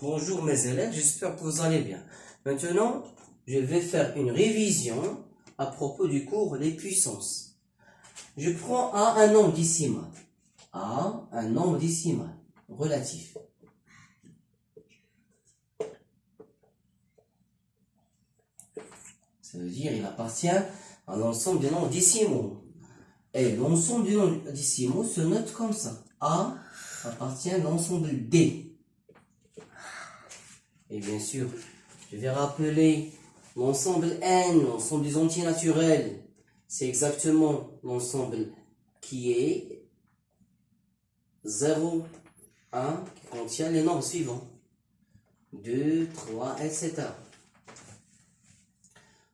Bonjour mes élèves, j'espère que vous allez bien. Maintenant, je vais faire une révision à propos du cours des puissances. Je prends A un nombre décimal. A un nombre décimal relatif. Ça veut dire qu'il appartient à l'ensemble des nombres décimaux. Et l'ensemble des nombres décimaux se note comme ça. A appartient à l'ensemble D. Et bien sûr, je vais rappeler l'ensemble N, l'ensemble des entiers naturels. C'est exactement l'ensemble qui est 0, 1, qui contient les nombres suivants. 2, 3, etc.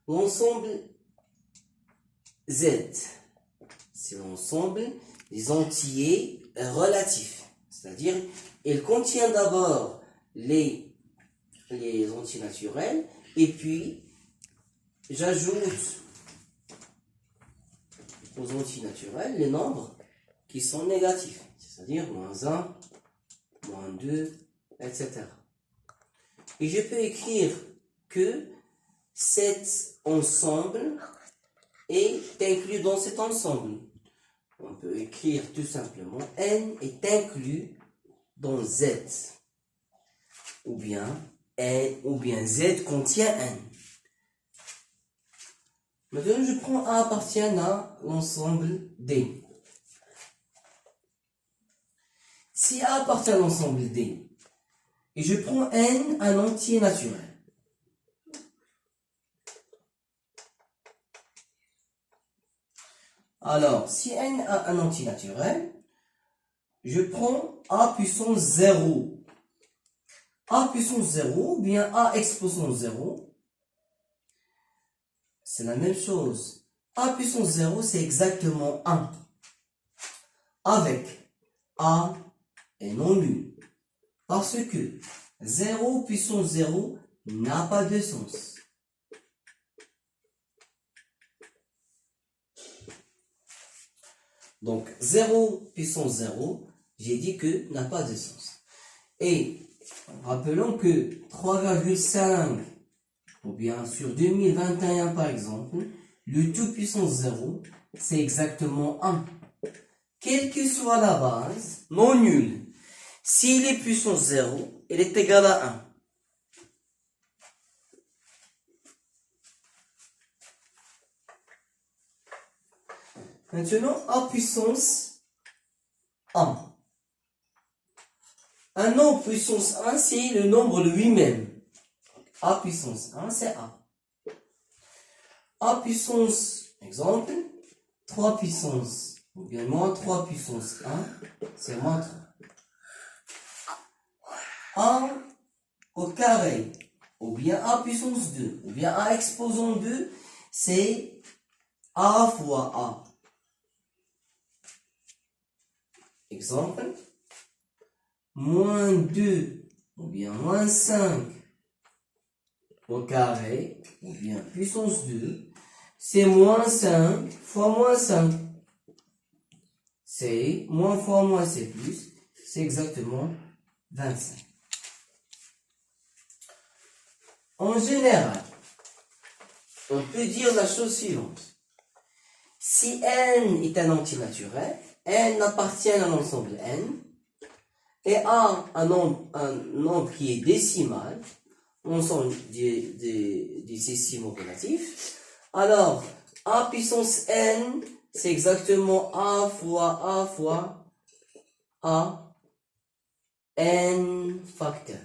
L'ensemble Z, c'est l'ensemble des entiers relatifs. C'est-à-dire, il contient d'abord les entiers naturels, et puis j'ajoute aux entiers naturels les nombres qui sont négatifs, c'est-à-dire moins 1, moins 2, etc. Et je peux écrire que cet ensemble est inclus dans cet ensemble. On peut écrire tout simplement N est inclus dans Z. Ou bien Z contient N. Maintenant, je prends A appartient à l'ensemble D. Si A appartient à l'ensemble D, et je prends N un entier naturel, alors, si N a un entier naturel, je prends A puissance 0. A puissance 0, ou bien A exposant 0, c'est la même chose. A puissance 0, c'est exactement 1. Avec A est non nul. Parce que 0 puissance 0 n'a pas de sens. Donc, 0 puissance 0, j'ai dit que n'a pas de sens. Et rappelons que 3,5, ou bien sur 2021 par exemple, le tout puissance 0, c'est exactement 1. Quelle que soit la base, non nulle, s'il est puissance 0, il est égal à 1. Maintenant, A puissance 1. Un nombre puissance 1, c'est le nombre lui-même. A puissance 1, c'est A. A puissance, exemple, 3 puissance, ou bien moins 3 puissance 1, c'est moins 3. A au carré, ou bien A puissance 2, ou bien A exposant 2, c'est A fois A. Exemple, moins 2, ou bien moins 5 au carré, ou bien puissance 2, c'est moins 5 fois moins 5. C'est moins fois moins, c'est plus, c'est exactement 25. En général, on peut dire la chose suivante. Si N est un entier naturel, N appartient à l'ensemble N, et A un nombre qui est décimal, l'ensemble des décimaux relatifs, alors A puissance N, c'est exactement A fois A N facteur.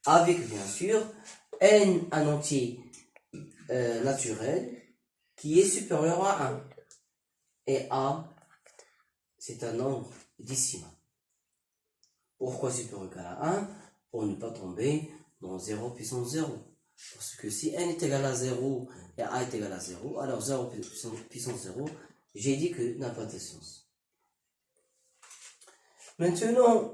Avec bien sûr N un entier naturel qui est supérieur à 1. Et A, c'est un nombre décimal. Pourquoi supérieur à 1? Pour ne pas tomber dans 0 puissance 0. Parce que si N est égal à 0 et A est égal à 0, alors 0 puissance 0, j'ai dit que n'a pas de sens. Maintenant,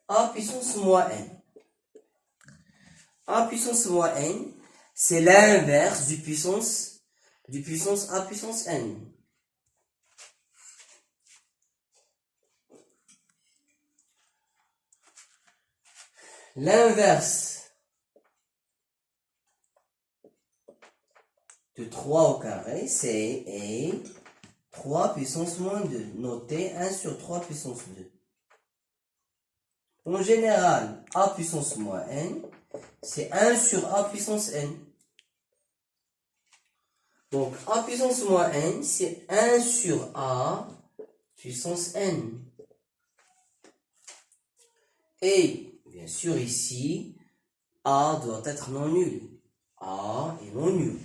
A puissance moins N. A puissance moins N, c'est l'inverse du puissance A puissance N. L'inverse de 3 au carré, c'est 3 puissance moins 2. Notez 1 sur 3 puissance 2. En général, a puissance moins n, c'est 1 sur a puissance n. Donc, a puissance moins n, c'est 1 sur a puissance n. Et, bien sûr, ici, a doit être non nul. A est non nul.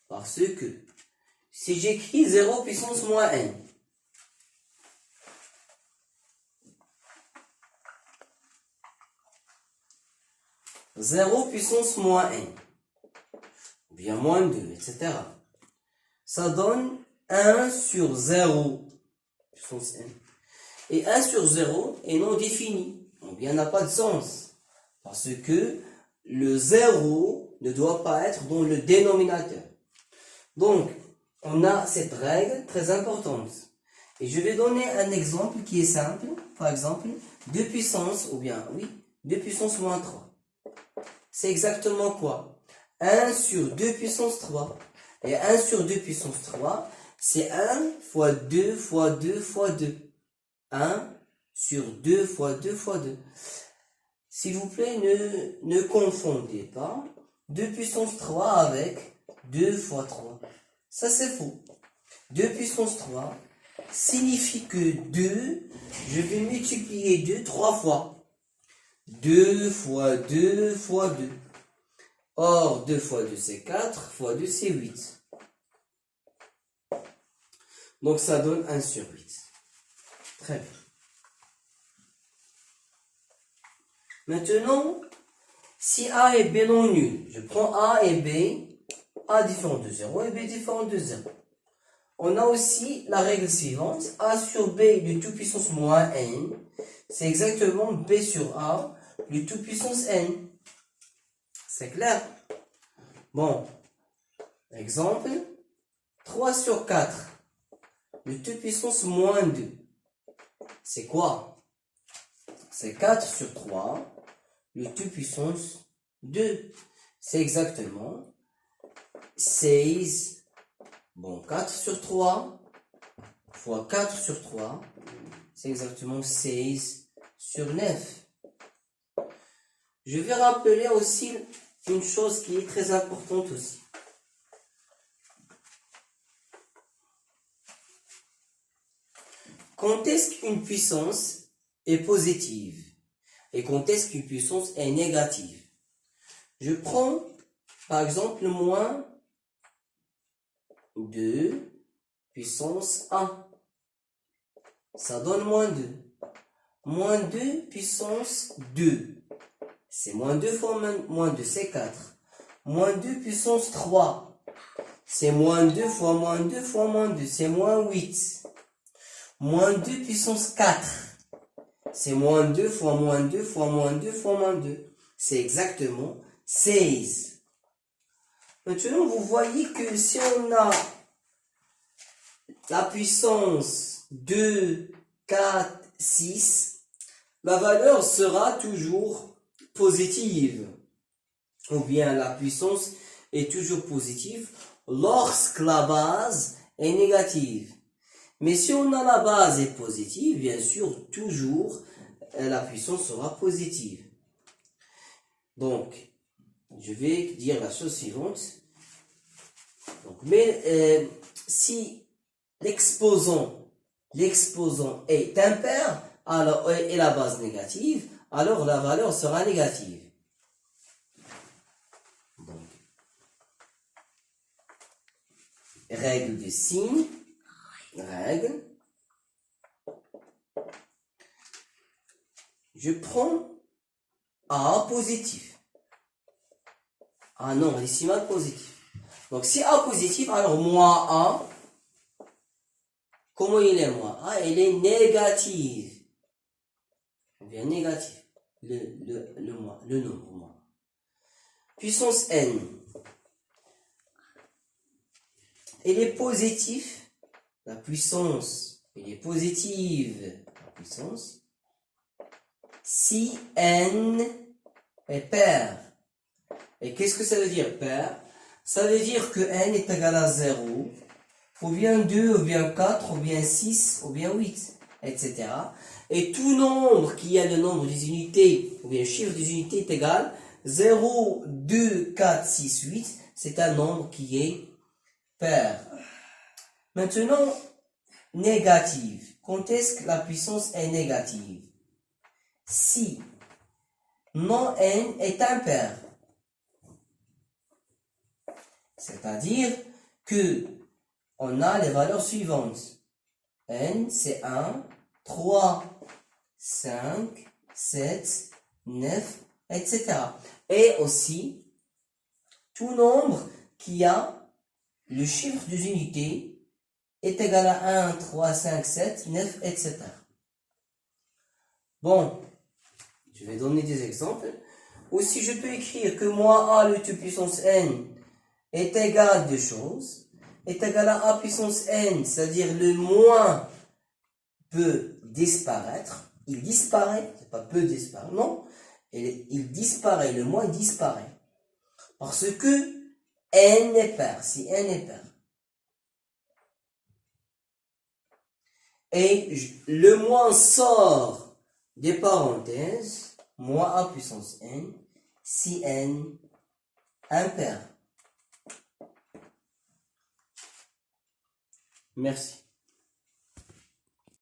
Parce que, si j'écris 0 puissance moins n, zéro puissance moins n, ou bien moins 2, etc. Ça donne 1 sur 0 puissance n. Et 1 sur 0 est non défini, ou bien n'a pas de sens. Parce que le 0 ne doit pas être dans le dénominateur. Donc, on a cette règle très importante. Et je vais donner un exemple qui est simple. Par exemple, 2 puissance, ou bien, oui, 2 puissance moins 3. C'est exactement quoi? 1 sur 2 puissance 3. Et 1 sur 2 puissance 3, c'est 1 fois 2 fois 2 fois 2. 1 sur 2 fois 2 fois 2. S'il vous plaît, ne confondez pas 2 puissance 3 avec 2 fois 3. Ça, c'est faux. 2 puissance 3 signifie que 2, je vais multiplier 2 3 fois. 2 fois 2 fois 2. Or, 2 fois 2, c'est 4, fois 2, c'est 8. Donc, ça donne 1 sur 8. Très bien. Maintenant, si A et B non nuls, je prends A et B, A différent de 0 et B différent de 0. On a aussi la règle suivante, A sur B de tout puissance moins n, c'est exactement B sur A de tout puissance n. C'est clair? Bon, exemple, 3 sur 4 de tout puissance moins 2. C'est quoi? C'est 4 sur 3 de tout puissance 2. C'est exactement 16. Bon, 4 sur 3 fois 4 sur 3, c'est exactement 16 sur 9. Je vais rappeler aussi une chose qui est très importante aussi. Quand est-ce qu'une puissance est positive et quand est-ce qu'une puissance est négative? Je prends par exemple le moins 2 puissance 1. Ça donne moins 2. Moins 2 puissance 2. C'est moins 2 fois moins 2, c'est 4. Moins 2 puissance 3. C'est moins 2 fois moins 2 fois moins 2, c'est moins 8. Moins 2 puissance 4. C'est moins 2 fois moins 2 fois moins 2 fois moins 2. C'est exactement 16. Maintenant, vous voyez que si on a la puissance 2, 4, 6, la valeur sera toujours positive. Ou bien la puissance est toujours positive lorsque la base est négative. Mais si on a la base est positive, bien sûr, toujours la puissance sera positive. Donc, je vais dire la chose suivante. Donc, mais si l'exposant est impair alors, et la base négative, alors la valeur sera négative. Donc, règle de signe, règle. Je prends A positif. Ah non, décimal positif. Donc si A positif, alors moins A, comment il est moins A? Il est négatif. Ou bien négatif. Le nombre moins. Puissance n. Elle est positive. La puissance, elle est positive. La puissance, si n est pair. Et qu'est-ce que ça veut dire pair? Ça veut dire que n est égal à 0, ou bien 2, ou bien 4, ou bien 6, ou bien 8, etc. Et tout nombre qui a le nombre des unités, ou bien chiffre des unités est égal 0, 2, 4, 6, 8, c'est un nombre qui est pair. Maintenant, négative. Quand est-ce que la puissance est négative? Si non n est impair. C'est-à-dire que on a les valeurs suivantes. N, c'est 1, 3, 5, 7, 9, etc. Et aussi, tout nombre qui a le chiffre des unités est égal à 1, 3, 5, 7, 9, etc. Bon, je vais donner des exemples. Aussi, je peux écrire que moins a le tout puissance n est égal à deux choses. Est égal à a puissance n, c'est-à-dire le moins peut disparaître. Il disparaît, c'est pas peut disparaître, non. Il disparaît, le moins disparaît. Parce que n est pair, si n est pair. Et le moins sort des parenthèses, moins a puissance n, si n impair. Merci.